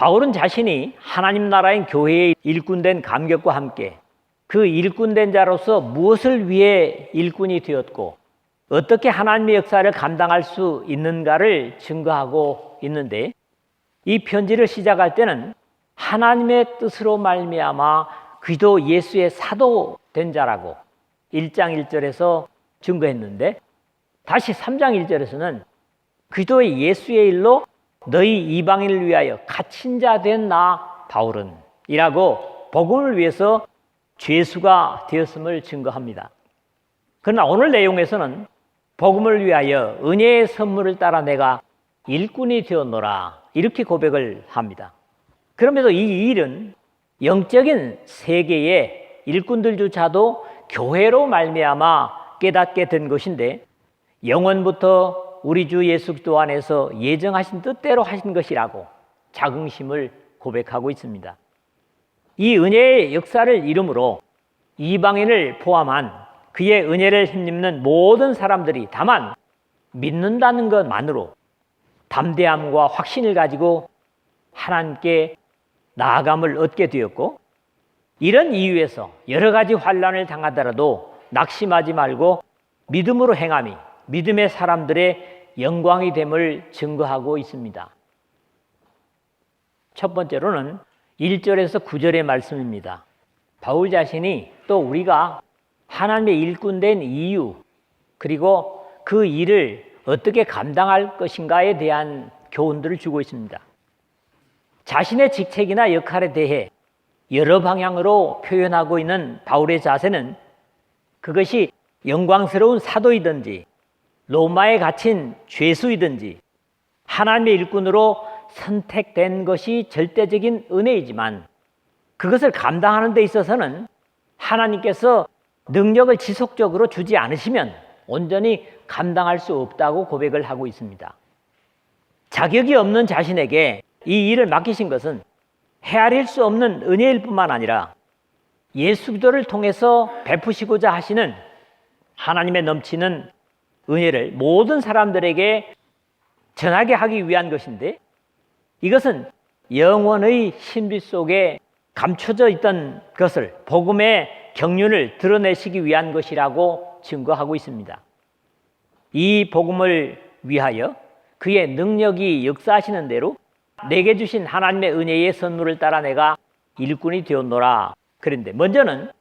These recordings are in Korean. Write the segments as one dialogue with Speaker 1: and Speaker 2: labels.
Speaker 1: 바울은 자신이 하나님 나라인 교회의 일꾼된 감격과 함께 그 일꾼된 자로서 무엇을 위해 일꾼이 되었고 어떻게 하나님의 역사를 감당할 수 있는가를 증거하고 있는데, 이 편지를 시작할 때는 하나님의 뜻으로 말미암아 그리스도 예수의 사도 된 자라고 1장 1절에서 증거했는데, 다시 3장 1절에서는 그리스도의 예수의 일로 너희 이방인을 위하여 갇힌 자 된 나 바울은 이라고 복음을 위해서 죄수가 되었음을 증거합니다. 그러나 오늘 내용에서는 복음을 위하여 은혜의 선물을 따라 내가 일꾼이 되었노라 이렇게 고백을 합니다. 그러면서 이 일은 영적인 세계의 일꾼들조차도 교회로 말미암아 깨닫게 된 것인데, 영원부터 우리 주 예수 그리스도 안에서 예정하신 뜻대로 하신 것이라고 자긍심을 고백하고 있습니다. 이 은혜의 역사를 이름으로 이방인을 포함한 그의 은혜를 힘입는 모든 사람들이 다만 믿는다는 것만으로 담대함과 확신을 가지고 하나님께 나아감을 얻게 되었고, 이런 이유에서 여러 가지 환난을 당하더라도 낙심하지 말고 믿음으로 행함이 믿음의 사람들의 영광이 됨을 증거하고 있습니다. 첫 번째로는 1절에서 9절의 말씀입니다. 바울 자신이 또 우리가 하나님의 일꾼된 이유, 그리고 그 일을 어떻게 감당할 것인가에 대한 교훈들을 주고 있습니다. 자신의 직책이나 역할에 대해 여러 방향으로 표현하고 있는 바울의 자세는 그것이 영광스러운 사도이든지 로마에 갇힌 죄수이든지 하나님의 일꾼으로 선택된 것이 절대적인 은혜이지만, 그것을 감당하는 데 있어서는 하나님께서 능력을 지속적으로 주지 않으시면 온전히 감당할 수 없다고 고백을 하고 있습니다. 자격이 없는 자신에게 이 일을 맡기신 것은 헤아릴 수 없는 은혜일 뿐만 아니라 예수 그리스도를 통해서 베푸시고자 하시는 하나님의 넘치는 은혜를 모든 사람들에게 전하게 하기 위한 것인데, 이것은 영원의 신비 속에 감춰져 있던 것을, 복음의 경륜을 드러내시기 위한 것이라고 증거하고 있습니다. 이 복음을 위하여 그의 능력이 역사하시는 대로 내게 주신 하나님의 은혜의 선물을 따라 내가 일꾼이 되었노라. 그런데 먼저는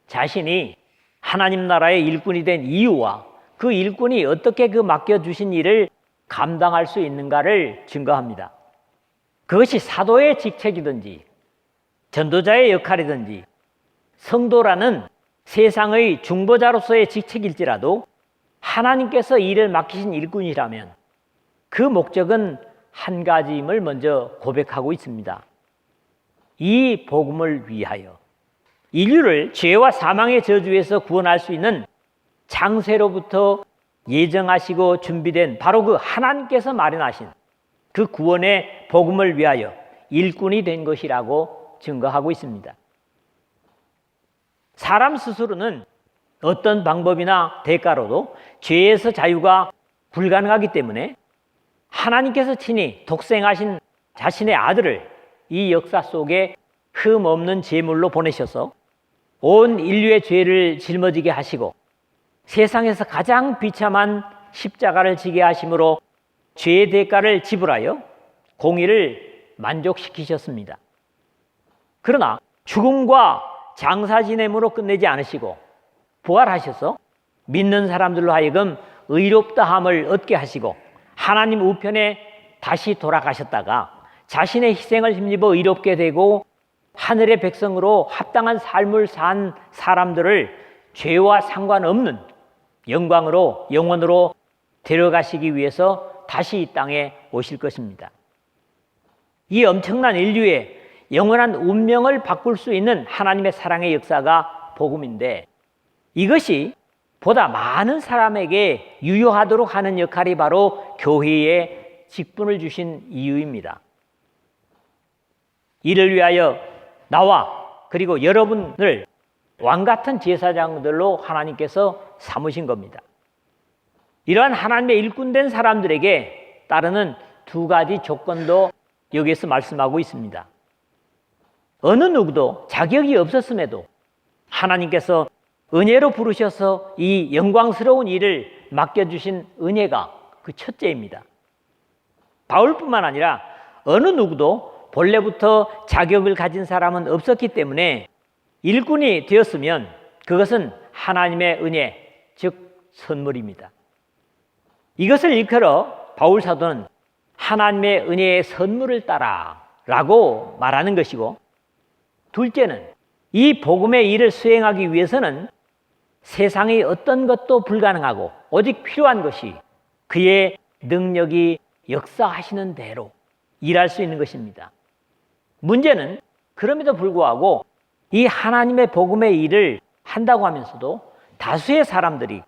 Speaker 1: 자신이 하나님 나라의 일꾼이 된 이유와 그 일꾼이 어떻게 그 맡겨주신 일을 감당할 수 있는가를 증거합니다. 그것이 사도의 직책이든지 전도자의 역할이든지 성도라는 세상의 중보자로서의 직책일지라도 하나님께서 일을 맡기신 일꾼이라면 그 목적은 한 가지임을 먼저 고백하고 있습니다. 이 복음을 위하여 인류를 죄와 사망의 저주에서 구원할 수 있는 창세로부터 예정하시고 준비된 바로 그 하나님께서 마련하신 그 구원의 복음을 위하여 일꾼이 된 것이라고 증거하고 있습니다. 사람 스스로는 어떤 방법이나 대가로도 죄에서 자유가 불가능하기 때문에 하나님께서 친히 독생하신 자신의 아들을 이 역사 속에 흠 없는 제물로 보내셔서 온 인류의 죄를 짊어지게 하시고 세상에서 가장 비참한 십자가를 지게 하심으로 죄의 대가를 지불하여 공의를 만족시키셨습니다. 그러나 죽음과 장사 지냄으로 끝내지 않으시고 부활하셔서 믿는 사람들로 하여금 의롭다함을 얻게 하시고 하나님 우편에 다시 돌아가셨다가 자신의 희생을 힘입어 의롭게 되고 하늘의 백성으로 합당한 삶을 산 사람들을 죄와 상관없는 영광으로 영원으로 데려가시기 위해서 다시 이 땅에 오실 것입니다. 이 엄청난 인류의 영원한 운명을 바꿀 수 있는 하나님의 사랑의 역사가 복음인데, 이것이 보다 많은 사람에게 유효하도록 하는 역할이 바로 교회에 직분을 주신 이유입니다. 이를 위하여 나와 그리고 여러분을 왕같은 제사장들로 하나님께서 삼으신 겁니다. 이러한 하나님의 일꾼된 사람들에게 따르는 두 가지 조건도 여기에서 말씀하고 있습니다. 어느 누구도 자격이 없었음에도 하나님께서 은혜로 부르셔서 이 영광스러운 일을 맡겨주신 은혜가 그 첫째입니다. 바울뿐만 아니라 어느 누구도 본래부터 자격을 가진 사람은 없었기 때문에 일꾼이 되었으면 그것은 하나님의 은혜, 즉 선물입니다. 이것을 일컬어 바울 사도는 하나님의 은혜의 선물을 따라 라고 말하는 것이고, 둘째는 이 복음의 일을 수행하기 위해서는 세상의 어떤 것도 불가능하고 오직 필요한 것이 그의 능력이 역사하시는 대로 일할 수 있는 것입니다. 문제는 그럼에도 불구하고 이 하나님의 복음의 일을 한다고 하면서도 다수의 사람들이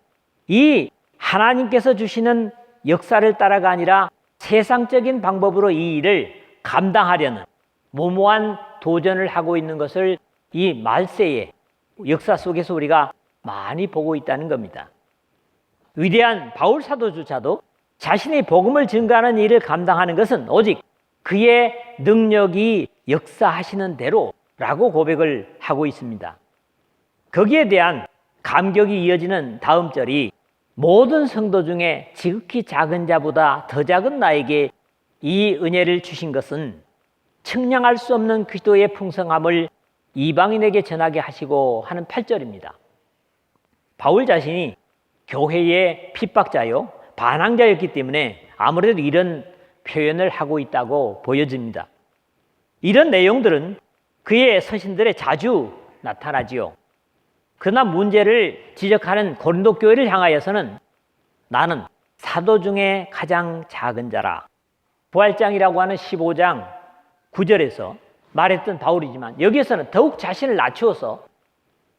Speaker 1: 이 하나님께서 주시는 역사를 따라가 아니라 세상적인 방법으로 이 일을 감당하려는 무모한 도전을 하고 있는 것을 이 말세의 역사 속에서 우리가 많이 보고 있다는 겁니다. 위대한 바울 사도조차도 자신이 복음을 증거하는 일을 감당하는 것은 오직 그의 능력이 역사하시는 대로라고 고백을 하고 있습니다. 거기에 대한 감격이 이어지는 다음 절이 모든 성도 중에 지극히 작은 자보다 더 작은 나에게 이 은혜를 주신 것은 측량할 수 없는 그리스도의 풍성함을 이방인에게 전하게 하시고 하는 8절입니다. 바울 자신이 교회의 핍박자요 반항자였기 때문에 아무래도 이런 표현을 하고 있다고 보여집니다. 이런 내용들은 그의 서신들에 자주 나타나지요. 그러나 문제를 지적하는 고린도 교회를 향하여서는 나는 사도 중에 가장 작은 자라, 부활장이라고 하는 15장 9절에서 말했던 바울이지만 여기에서는 더욱 자신을 낮추어서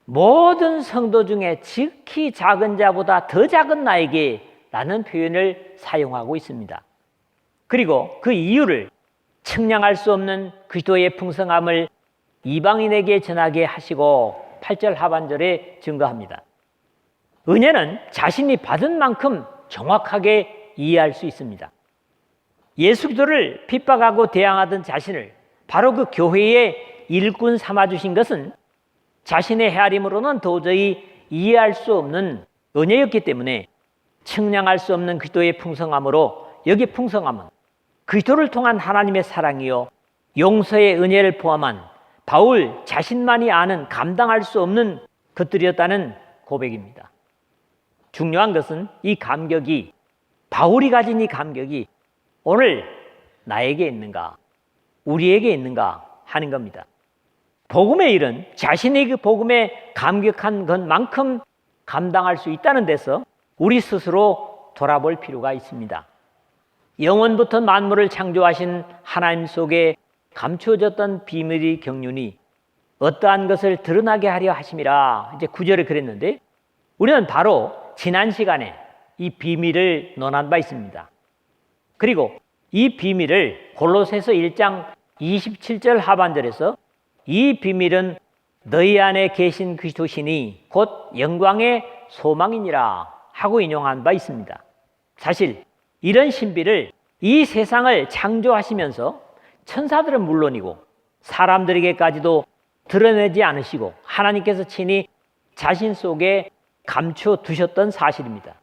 Speaker 1: 모든 성도 중에 지극히 작은 자보다 더 작은 나에게 라는 표현을 사용하고 있습니다. 그리고 그 이유를 측량할 수 없는 그리스도의 풍성함을 이방인에게 전하게 하시고 8절 하반절에 증거합니다. 은혜는 자신이 받은 만큼 정확하게 이해할 수 있습니다. 예수 그리스도를 핍박하고 대항하던 자신을 바로 그 교회의 일꾼 삼아주신 것은 자신의 헤아림으로는 도저히 이해할 수 없는 은혜였기 때문에 측량할 수 없는 그리스도의 풍성함으로, 여기 풍성함은 그리스도를 통한 하나님의 사랑이요 용서의 은혜를 포함한 바울 자신만이 아는 감당할 수 없는 것들이었다는 고백입니다. 중요한 것은 이 감격이, 바울이 가진 이 감격이 오늘 나에게 있는가, 우리에게 있는가 하는 겁니다. 복음의 일은 자신이 그 복음에 감격한 것만큼 감당할 수 있다는 데서 우리 스스로 돌아볼 필요가 있습니다. 영원부터 만물을 창조하신 하나님 속에 감추어졌던 비밀의 경륜이 어떠한 것을 드러나게 하려 하심이라, 이제 9절에 그랬는데 우리는 바로 지난 시간에 이 비밀을 논한 바 있습니다. 그리고 이 비밀을 골로새서 1장 27절 하반절에서 이 비밀은 너희 안에 계신 그리스도시니 곧 영광의 소망이니라 하고 인용한 바 있습니다. 사실 이런 신비를 이 세상을 창조하시면서 천사들은 물론이고 사람들에게까지도 드러내지 않으시고 하나님께서 친히 자신 속에 감춰 두셨던 사실입니다.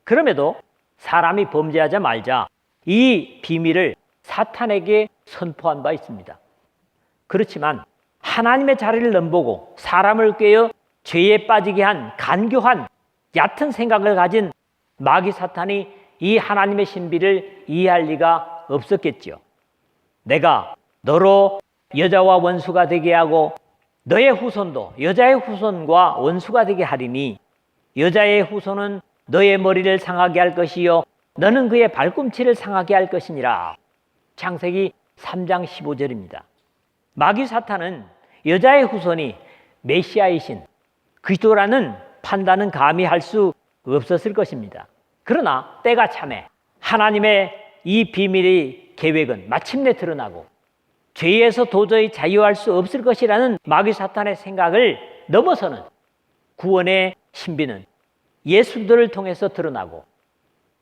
Speaker 1: 그럼에도 사람이 범죄하자 말자 이 비밀을 사탄에게 선포한 바 있습니다. 그렇지만 하나님의 자리를 넘보고 사람을 꿰어 죄에 빠지게 한 간교한 얕은 생각을 가진 마귀 사탄이 이 하나님의 신비를 이해할 리가 없었겠죠. 내가 너로 여자와 원수가 되게 하고 너의 후손도 여자의 후손과 원수가 되게 하리니 여자의 후손은 너의 머리를 상하게 할 것이요 너는 그의 발꿈치를 상하게 할 것이니라. 창세기 3장 15절입니다. 마귀 사탄은 여자의 후손이 메시아이신 그리스도라는 판단은 감히 할 수 없었을 것입니다. 그러나 때가 참에 하나님의 이 비밀의 계획은 마침내 드러나고 죄에서 도저히 자유할 수 없을 것이라는 마귀 사탄의 생각을 넘어서는 구원의 신비는 예수들을 통해서 드러나고,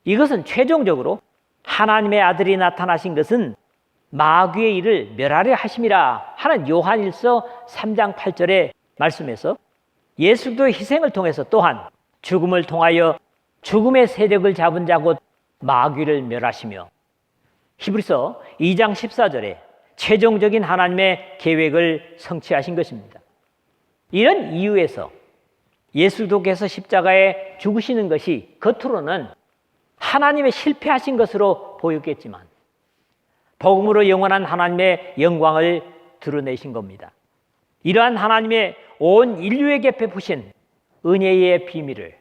Speaker 1: 이것은 최종적으로 하나님의 아들이 나타나신 것은 마귀의 일을 멸하려 하심이라 하는 요한일서 3장 8절의 말씀에서 예수도의 희생을 통해서 또한 죽음을 통하여 죽음의 세력을 잡은 자 곧 마귀를 멸하시며 히브리서 2장 14절에 최종적인 하나님의 계획을 성취하신 것입니다. 이런 이유에서 예수도께서 십자가에 죽으시는 것이 겉으로는 하나님의 실패하신 것으로 보였겠지만 복음으로 영원한 하나님의 영광을 드러내신 겁니다. 이러한 하나님의 온 인류에게 베푸신 은혜의 비밀을,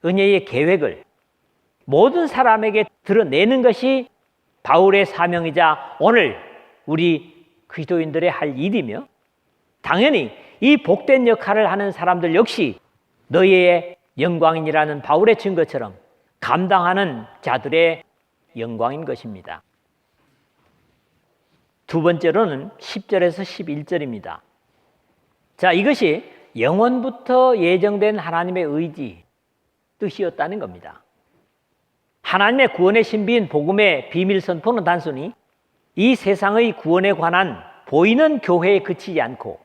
Speaker 1: 은혜의 계획을 모든 사람에게 드러내는 것이 바울의 사명이자 오늘 우리 그리스도인들의 할 일이며, 당연히 이 복된 역할을 하는 사람들 역시 너희의 영광이라는 바울의 증거처럼 감당하는 자들의 영광인 것입니다. 두 번째로는 10절에서 11절입니다. 자, 이것이 영원부터 예정된 하나님의 의지, 뜻이었다는 겁니다. 하나님의 구원의 신비인 복음의 비밀 선포는 단순히 이 세상의 구원에 관한 보이는 교회에 그치지 않고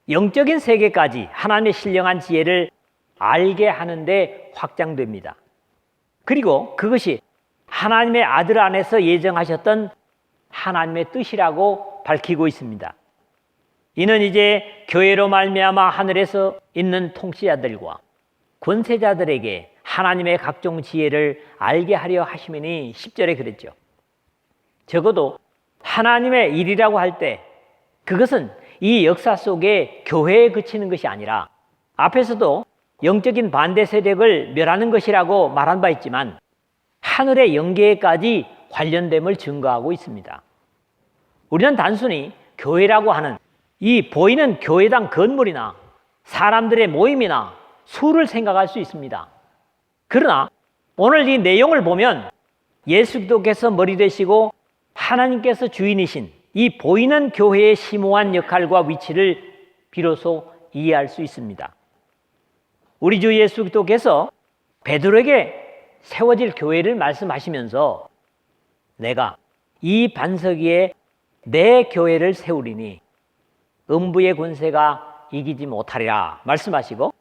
Speaker 1: 영적인 세계까지 하나님의 신령한 지혜를 알게 하는데 확장됩니다. 그리고 그것이 하나님의 아들 안에서 예정하셨던 하나님의 뜻이라고 밝히고 있습니다. 이는 이제 교회로 말미암아 하늘에서 있는 통치자들과 권세자들에게 하나님의 각종 지혜를 알게 하려 하심이니 10절에 그랬죠. 적어도 하나님의 일이라고 할 때 그것은 이 역사 속에 교회에 그치는 것이 아니라 앞에서도 영적인 반대 세력을 멸하는 것이라고 말한 바 있지만 하늘의 영계까지 관련됨을 증거하고 있습니다. 우리는 단순히 교회라고 하는 이 보이는 교회당 건물이나 사람들의 모임이나 수를 생각할 수 있습니다. 그러나 오늘 이 내용을 보면 예수 그리스도께서 머리 되시고 하나님께서 주인이신 이 보이는 교회의 심오한 역할과 위치를 비로소 이해할 수 있습니다. 우리 주 예수 그리스도께서 베드로에게 세워질 교회를 말씀하시면서 내가 이 반석 위에 내 교회를 세우리니 음부의 권세가 이기지 못하리라 말씀하시고,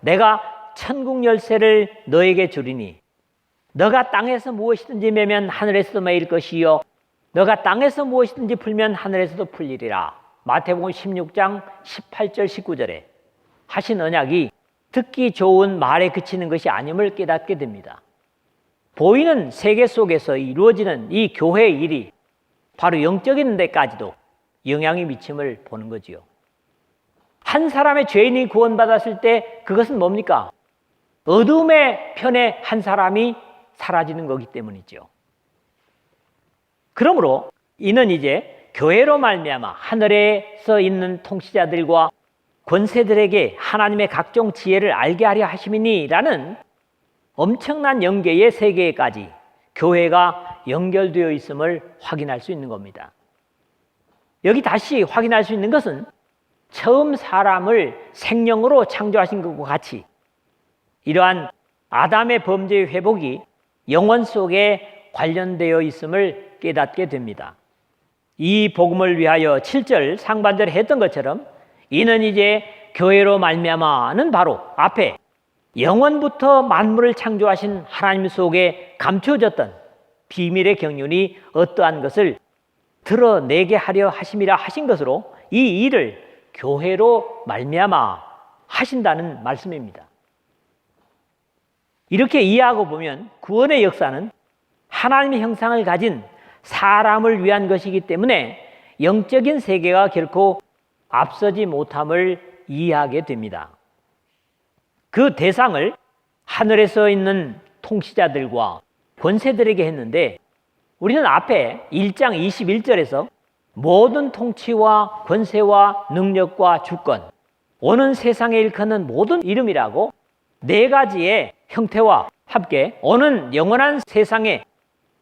Speaker 1: 내가 천국 열쇠를 너에게 주리니 너가 땅에서 무엇이든지 매면 하늘에서도 매일 것이요 너가 땅에서 무엇이든지 풀면 하늘에서도 풀리리라. 마태복음 16장 18절 19절에 하신 언약이 듣기 좋은 말에 그치는 것이 아님을 깨닫게 됩니다. 보이는 세계 속에서 이루어지는 이 교회의 일이 바로 영적인 데까지도 영향이 미침을 보는 거지요. 한 사람의 죄인이 구원받았을 때 그것은 뭡니까? 어둠의 편에 한 사람이 사라지는 거기 때문이죠. 그러므로 이는 이제 교회로 말미암아 하늘에서 있는 통치자들과 권세들에게 하나님의 각종 지혜를 알게 하려 하심이니 라는 엄청난 영계의 세계까지 교회가 연결되어 있음을 확인할 수 있는 겁니다. 여기 다시 확인할 수 있는 것은 처음 사람을 생명으로 창조하신 것과 같이 이러한 아담의 범죄의 회복이 영원 속에 관련되어 있음을 깨닫게 됩니다. 이 복음을 위하여 7절 상반절에 했던 것처럼 이는 이제 교회로 말미암아는 바로 앞에 영원부터 만물을 창조하신 하나님 속에 감춰졌던 비밀의 경륜이 어떠한 것을 드러내게 하려 하심이라 하신 것으로 이 일을 교회로 말미암아 하신다는 말씀입니다. 이렇게 이해하고 보면 구원의 역사는 하나님의 형상을 가진 사람을 위한 것이기 때문에 영적인 세계가 결코 앞서지 못함을 이해하게 됩니다. 그 대상을 하늘에서 있는 통치자들과 권세들에게 했는데 우리는 앞에 1장 21절에서 모든 통치와 권세와 능력과 주권, 오는 세상에 일컫는 모든 이름이라고 네 가지의 형태와 함께 오는 영원한 세상의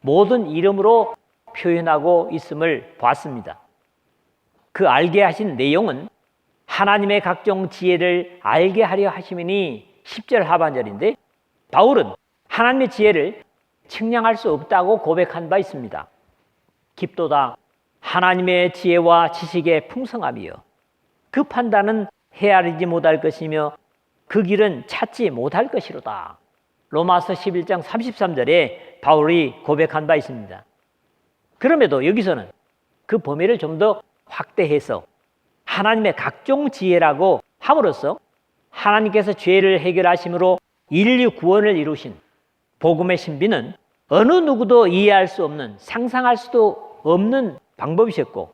Speaker 1: 모든 이름으로 표현하고 있음을 봤습니다. 그 알게 하신 내용은 하나님의 각종 지혜를 알게 하려 하심이니 10절 하반절인데 바울은 하나님의 지혜를 측량할 수 없다고 고백한 바 있습니다. 깊도다 하나님의 지혜와 지식의 풍성함이요 그 판단은 헤아리지 못할 것이며 그 길은 찾지 못할 것이로다. 로마서 11장 33절에 바울이 고백한 바 있습니다. 그럼에도 여기서는 그 범위를 좀 더 확대해서 하나님의 각종 지혜라고 함으로써 하나님께서 죄를 해결하심으로 인류 구원을 이루신 복음의 신비는 어느 누구도 이해할 수 없는, 상상할 수도 없는 방법이셨고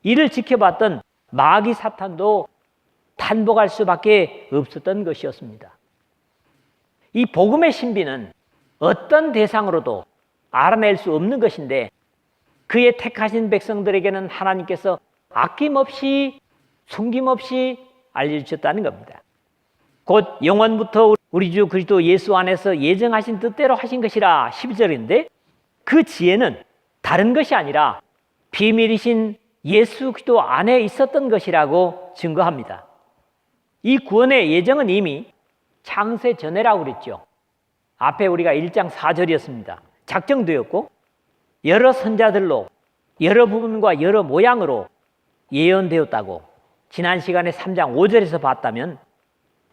Speaker 1: 이를 지켜봤던 마귀 사탄도 탄복할 수밖에 없었던 것이었습니다. 이 복음의 신비는 어떤 대상으로도 알아낼 수 없는 것인데 그의 택하신 백성들에게는 하나님께서 아낌없이 숨김없이 알려주셨다는 겁니다. 곧 영원부터 우리 주 그리스도 예수 안에서 예정하신 뜻대로 하신 것이라 12절인데 그 지혜는 다른 것이 아니라 비밀이신 예수 그리스도 안에 있었던 것이라고 증거합니다. 이 구원의 예정은 이미 창세 전에라고 그랬죠. 앞에 우리가 1장 4절이었습니다. 작정되었고 여러 선자들로 여러 부분과 여러 모양으로 예언되었다고 지난 시간에 3장 5절에서 봤다면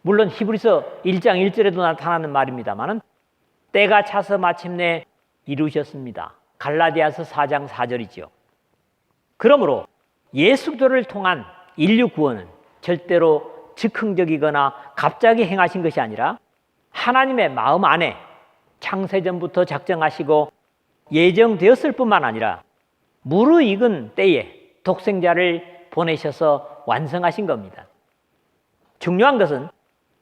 Speaker 1: 물론 히브리서 1장 1절에도 나타나는 말입니다만 때가 차서 마침내 이루셨습니다. 갈라디아서 4장 4절이죠. 그러므로 예수 그리스도를 통한 인류 구원은 절대로 즉흥적이거나 갑자기 행하신 것이 아니라 하나님의 마음 안에 창세전부터 작정하시고 예정되었을 뿐만 아니라 무르익은 때에 독생자를 보내셔서 완성하신 겁니다. 중요한 것은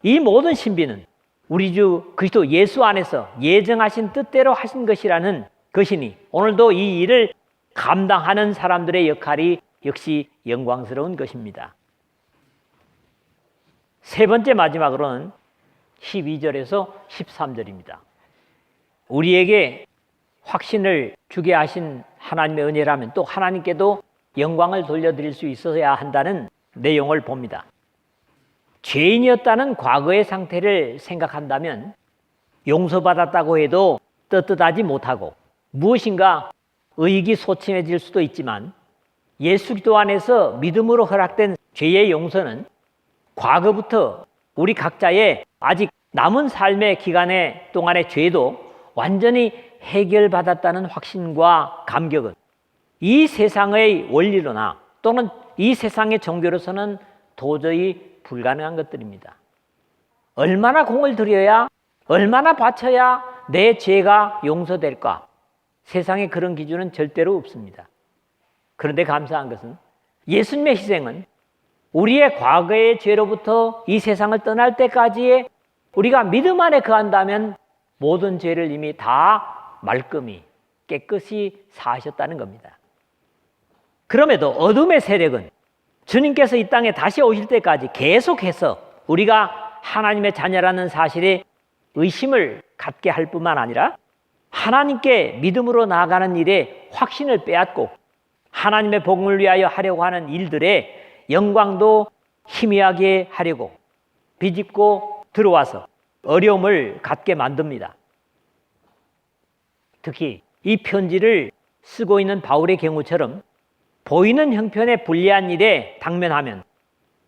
Speaker 1: 이 모든 신비는 우리 주 그리스도 예수 안에서 예정하신 뜻대로 하신 것이라는 것이니 오늘도 이 일을 감당하는 사람들의 역할이 역시 영광스러운 것입니다. 세 번째 마지막으로는 12절에서 13절입니다. 우리에게 확신을 주게 하신 하나님의 은혜라면 또 하나님께도 영광을 돌려드릴 수 있어야 한다는 내용을 봅니다. 죄인이었다는 과거의 상태를 생각한다면 용서받았다고 해도 떳떳하지 못하고 무엇인가 의기소침해질 수도 있지만 예수 그리스도 안에서 믿음으로 허락된 죄의 용서는 과거부터 우리 각자의 아직 남은 삶의 기간의 동안의 죄도 완전히 해결받았다는 확신과 감격은 이 세상의 원리로나 또는 이 세상의 종교로서는 도저히 불가능한 것들입니다. 얼마나 공을 들여야 얼마나 바쳐야 내 죄가 용서될까? 세상에 그런 기준은 절대로 없습니다. 그런데 감사한 것은 예수님의 희생은 우리의 과거의 죄로부터 이 세상을 떠날 때까지의 우리가 믿음 안에 거한다면 모든 죄를 이미 다 말끔히 깨끗이 사하셨다는 겁니다. 그럼에도 어둠의 세력은 주님께서 이 땅에 다시 오실 때까지 계속해서 우리가 하나님의 자녀라는 사실에 의심을 갖게 할 뿐만 아니라 하나님께 믿음으로 나아가는 일에 확신을 빼앗고 하나님의 복음을 위하여 하려고 하는 일들에 영광도 희미하게 하려고 비집고 들어와서 어려움을 갖게 만듭니다. 특히 이 편지를 쓰고 있는 바울의 경우처럼 보이는 형편에 불리한 일에 당면하면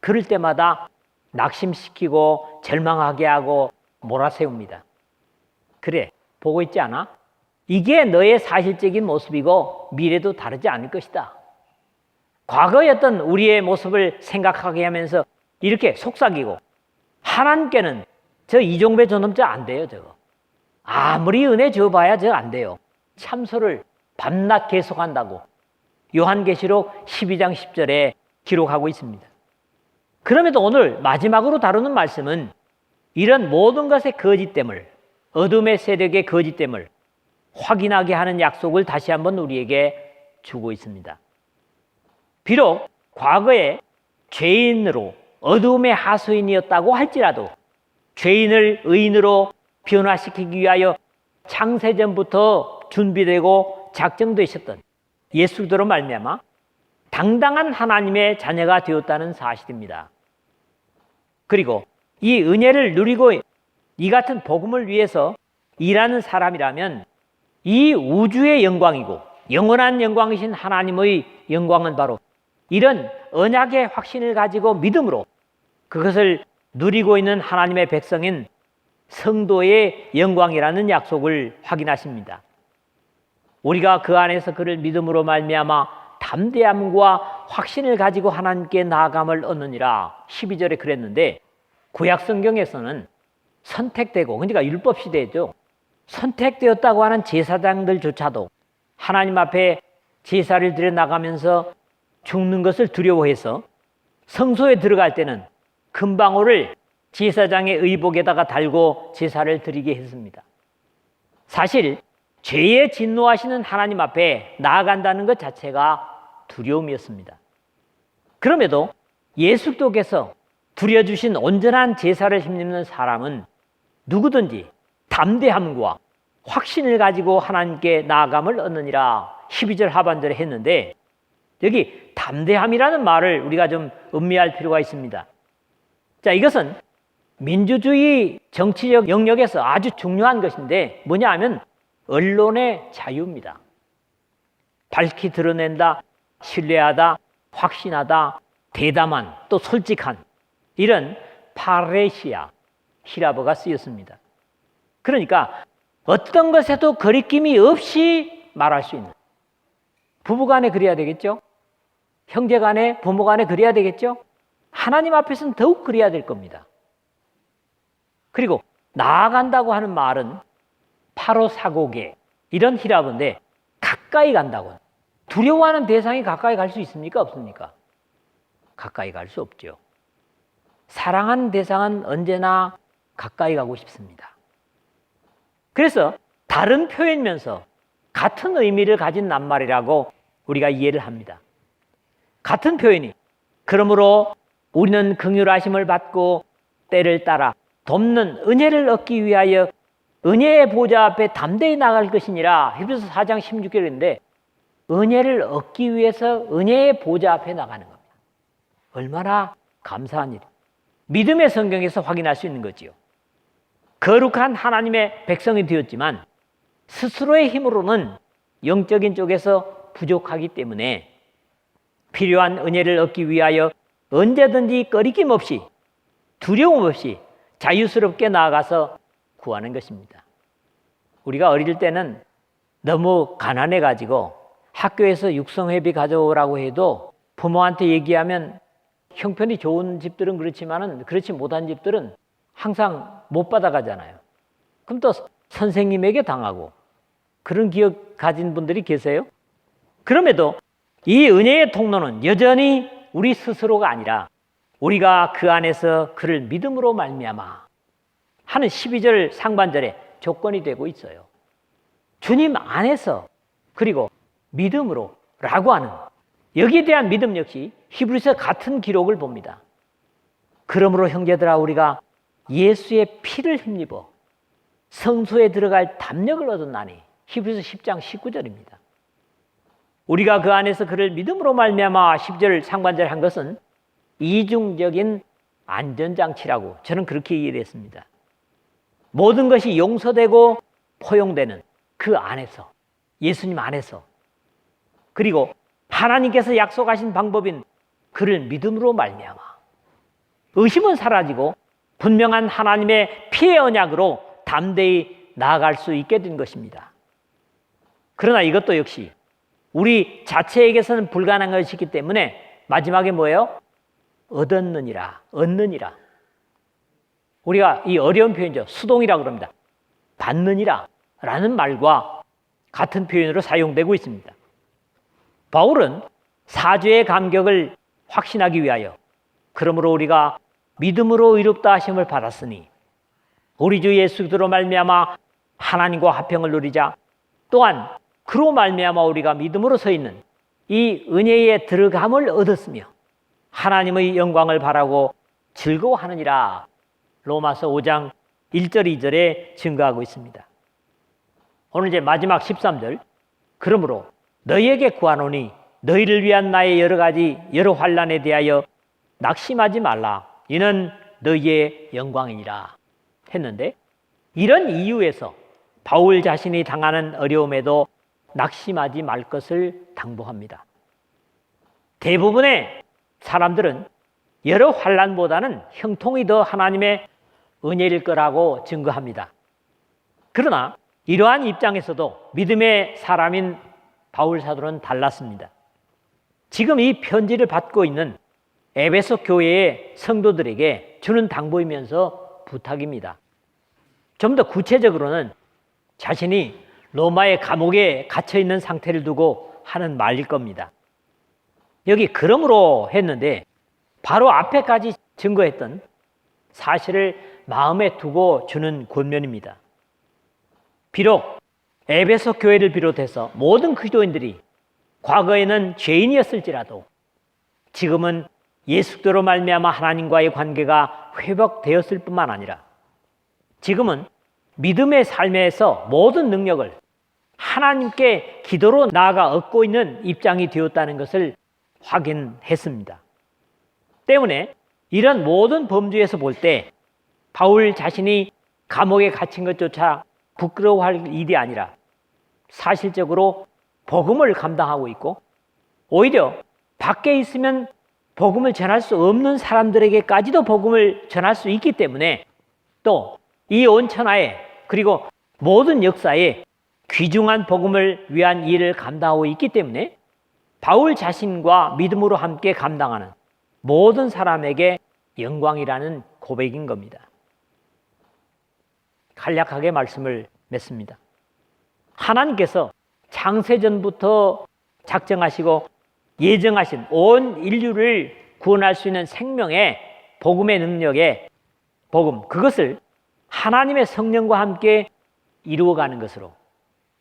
Speaker 1: 그럴 때마다 낙심시키고 절망하게 하고 몰아세웁니다. 그래, 보고 있지 않아? 이게 너의 사실적인 모습이고 미래도 다르지 않을 것이다. 과거였던 우리의 모습을 생각하게 하면서 이렇게 속삭이고 하나님께는 저 이종배 저놈 저 안 돼요. 저거 아무리 은혜 줘봐야 저 안 돼요. 참소를 밤낮 계속한다고 요한계시록 12장 10절에 기록하고 있습니다. 그럼에도 오늘 마지막으로 다루는 말씀은 이런 모든 것의 거짓됨을 어둠의 세력의 거짓됨을 확인하게 하는 약속을 다시 한번 우리에게 주고 있습니다. 비록 과거에 죄인으로 어둠의 하수인이었다고 할지라도 죄인을 의인으로 변화시키기 위하여 창세전부터 준비되고 작정되셨던 예수 그리스도로 말미암아 당당한 하나님의 자녀가 되었다는 사실입니다. 그리고 이 은혜를 누리고 이 같은 복음을 위해서 일하는 사람이라면 이 우주의 영광이고 영원한 영광이신 하나님의 영광은 바로 이런 언약의 확신을 가지고 믿음으로 그것을 누리고 있는 하나님의 백성인 성도의 영광이라는 약속을 확인하십니다. 우리가 그 안에서 그를 믿음으로 말미암아 담대함과 확신을 가지고 하나님께 나아감을 얻느니라 12절에 그랬는데, 구약 성경에서는 선택되고, 그러니까 율법 시대죠, 선택되었다고 하는 제사장들조차도 하나님 앞에 제사를 드려 나가면서 죽는 것을 두려워해서 성소에 들어갈 때는 금방울을 제사장의 의복에다가 달고 제사를 드리게 했습니다. 사실 죄에 진노하시는 하나님 앞에 나아간다는 것 자체가 두려움이었습니다. 그럼에도 예수께서 부려주신 온전한 제사를 힘입는 사람은 누구든지 담대함과 확신을 가지고 하나님께 나아감을 얻느니라 12절 하반절에 했는데, 여기 담대함이라는 말을 우리가 좀 음미할 필요가 있습니다. 자, 이것은 민주주의 정치적 영역에서 아주 중요한 것인데 뭐냐 하면 언론의 자유입니다. 밝히 드러낸다, 신뢰하다, 확신하다, 대담한, 또 솔직한, 이런 파레시아, 히라버가 쓰였습니다. 그러니까 어떤 것에도 거리낌이 없이 말할 수 있는, 부부간에 그래야 되겠죠? 형제간에, 부모간에 그래야 되겠죠? 하나님 앞에서는 더욱 그래야 될 겁니다. 그리고 나아간다고 하는 말은 파로사고계, 이런 히라버인데 가까이 간다고. 두려워하는 대상이 가까이 갈 수 있습니까? 없습니까? 가까이 갈 수 없죠. 사랑하는 대상은 언제나 가까이 가고 싶습니다. 그래서 다른 표현이면서 같은 의미를 가진 낱말이라고 우리가 이해를 합니다. 같은 표현이, 그러므로 우리는 긍휼하심을 받고 때를 따라 돕는 은혜를 얻기 위하여 은혜의 보좌 앞에 담대히 나갈 것이니라 히브리서 4장 16절인데, 은혜를 얻기 위해서 은혜의 보좌 앞에 나가는 겁니다. 얼마나 감사한 일이에요. 믿음의 성경에서 확인할 수 있는 거지요. 거룩한 하나님의 백성이 되었지만 스스로의 힘으로는 영적인 쪽에서 부족하기 때문에 필요한 은혜를 얻기 위하여 언제든지 꺼리낌 없이, 두려움 없이 자유스럽게 나아가서 구하는 것입니다. 우리가 어릴 때는 너무 가난해가지고 학교에서 육성회비 가져오라고 해도 부모한테 얘기하면 형편이 좋은 집들은 그렇지만은 그렇지 못한 집들은 항상 못 받아가잖아요. 그럼 또 선생님에게 당하고, 그런 기억 가진 분들이 계세요? 그럼에도 이 은혜의 통로는 여전히 우리 스스로가 아니라 우리가 그 안에서 그를 믿음으로 말미암아 하는 12절 상반절에 조건이 되고 있어요. 주님 안에서, 그리고 믿음으로 라고 하는, 여기에 대한 믿음 역시 히브리서 같은 기록을 봅니다. 그러므로 형제들아, 우리가 예수의 피를 힘입어 성소에 들어갈 담력을 얻었나니, 히브리서 10장 19절입니다. 우리가 그 안에서 그를 믿음으로 말미암아 10절 상반절 한 것은 이중적인 안전장치라고 저는 그렇게 이해를 했습니다. 모든 것이 용서되고 포용되는 그 안에서, 예수님 안에서, 그리고 하나님께서 약속하신 방법인 그를 믿음으로 말미암아 의심은 사라지고 분명한 하나님의 피의 언약으로 담대히 나아갈 수 있게 된 것입니다. 그러나 이것도 역시 우리 자체에게서는 불가능한 것이기 때문에 마지막에 뭐예요? 얻었느니라, 얻느니라. 우리가 이 어려운 표현이죠. 수동이라고 그럽니다. 받느니라 라는 말과 같은 표현으로 사용되고 있습니다. 바울은 사죄의 감격을 확신하기 위하여 그러므로 우리가 믿음으로 의롭다 하심을 받았으니 우리 주 예수 그리스도로 말미암아 하나님과 화평을 누리자. 또한 그로 말미암아 우리가 믿음으로 서 있는 이 은혜에 들어감을 얻었으며 하나님의 영광을 바라고 즐거워하느니라. 로마서 5장 1절 2절에 증거하고 있습니다. 오늘 이제 마지막 13절. 그러므로 너희에게 구하노니 너희를 위한 나의 여러 환난에 대하여 낙심하지 말라. 이는 너희의 영광이니라 했는데, 이런 이유에서 바울 자신이 당하는 어려움에도 낙심하지 말 것을 당부합니다. 대부분의 사람들은 여러 환난보다는 형통이 더 하나님의 은혜일 거라고 증거합니다. 그러나 이러한 입장에서도 믿음의 사람인 바울 사도는 달랐습니다. 지금 이 편지를 받고 있는 에베소 교회의 성도들에게 주는 당부이면서 부탁입니다. 좀 더 구체적으로는 자신이 로마의 감옥에 갇혀 있는 상태를 두고 하는 말일 겁니다. 여기 그러므로 했는데 바로 앞에까지 증거했던 사실을 마음에 두고 주는 권면입니다. 비록 에베소 교회를 비롯해서 모든 그리스도인들이 과거에는 죄인이었을지라도 지금은 예수 그리스도로 말미암아 하나님과의 관계가 회복되었을 뿐만 아니라 지금은 믿음의 삶에서 모든 능력을 하나님께 기도로 나아가 얻고 있는 입장이 되었다는 것을 확인했습니다. 때문에 이런 모든 범주에서 볼 때 바울 자신이 감옥에 갇힌 것조차 부끄러워할 일이 아니라 사실적으로 복음을 감당하고 있고 오히려 밖에 있으면 복음을 전할 수 없는 사람들에게까지도 복음을 전할 수 있기 때문에 또 이 온 천하에 그리고 모든 역사에 귀중한 복음을 위한 일을 감당하고 있기 때문에 바울 자신과 믿음으로 함께 감당하는 모든 사람에게 영광이라는 고백인 겁니다. 간략하게 말씀을 맺습니다. 하나님께서 창세전부터 작정하시고 예정하신 온 인류를 구원할 수 있는 생명의 복음의 능력의 복음, 그것을 하나님의 성령과 함께 이루어가는 것으로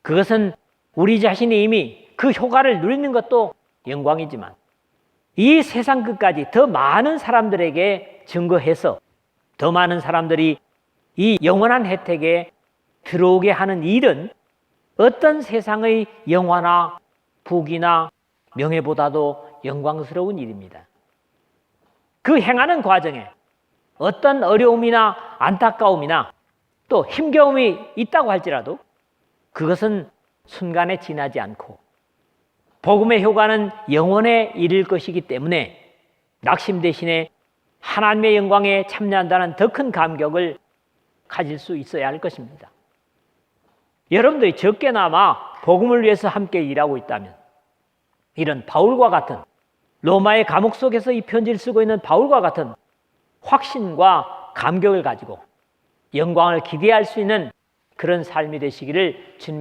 Speaker 1: 그것은 우리 자신이 이미 그 효과를 누리는 것도 영광이지만 이 세상 끝까지 더 많은 사람들에게 증거해서 더 많은 사람들이 이 영원한 혜택에 들어오게 하는 일은 어떤 세상의 영화나 부귀나 명예보다도 영광스러운 일입니다. 그 행하는 과정에 어떤 어려움이나 안타까움이나 또 힘겨움이 있다고 할지라도 그것은 순간에 지나지 않고 복음의 효과는 영원에 이를 것이기 때문에 낙심 대신에 하나님의 영광에 참여한다는 더 큰 감격을 가질 수 있어야 할 것입니다. 여러분들이 적게나마 복음을 위해서 함께 일하고 있다면 이런 바울과 같은 로마의 감옥 속에서 이 편지를 쓰고 있는 바울과 같은 확신과 감격을 가지고 영광을 기대할 수 있는 그런 삶이 되시기를 주님